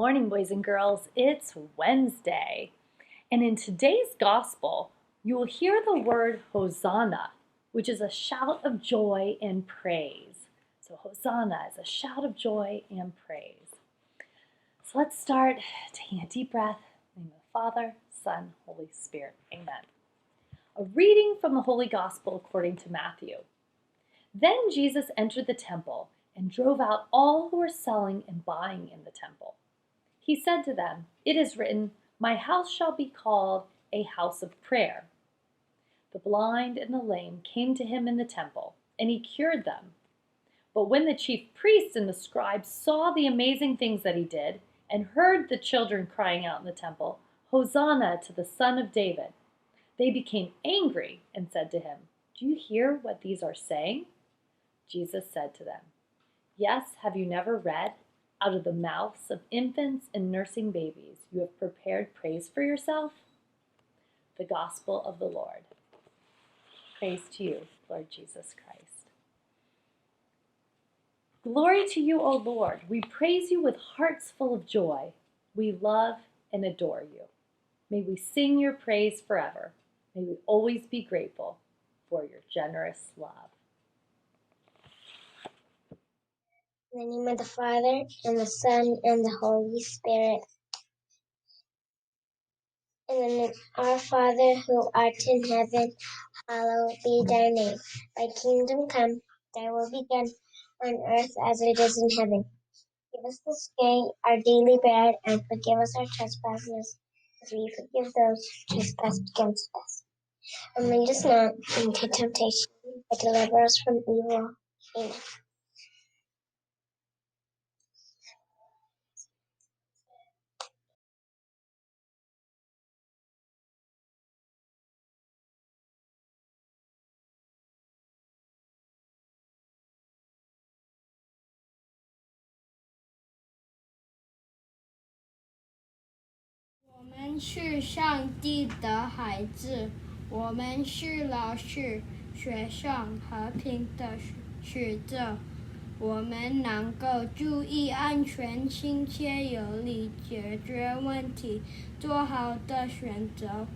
morning, boys and girls. It's Wednesday. And in today's gospel, you will hear the word Hosanna, which is a shout of joy and praise. So Hosanna is a shout of joy and praise. So let's start taking a deep breath. In the name of the Father, Son, Holy Spirit. Amen. A reading from the Holy Gospel according to Matthew. Then Jesus entered the temple and drove out all who were selling and buying in the temple. He said to them, "It is written, 'My house shall be called a house of prayer.'" The blind and the lame came to him in the temple, and he cured them. But when the chief priests and the scribes saw the amazing things that he did, and heard the children crying out in the temple, "Hosanna to the Son of David," they became angry and said to him, "Do you hear what these are saying?" Jesus said to them, "Yes, have you never read? Out of the mouths of infants and nursing babies you have prepared praise for yourself?" The Gospel of the Lord. Praise to you, Lord Jesus Christ. Glory to you, O Lord. We praise you with hearts full of joy. We love and adore you. May we sing your praise forever. May we always be grateful for your generous love. In the name of the Father, and the Son, and the Holy Spirit. Our Father, who art in heaven, hallowed be thy name. Thy kingdom come, thy will be done, on earth as it is in heaven. Give us this day our daily bread, and forgive us our trespasses, as we forgive those who trespass against us. And lead us not into temptation, but deliver us from evil. Amen.我们是上帝的孩子，我们是老师，学上和平的使者。我们能够注意安全，亲切有力解决问题，做好的选择。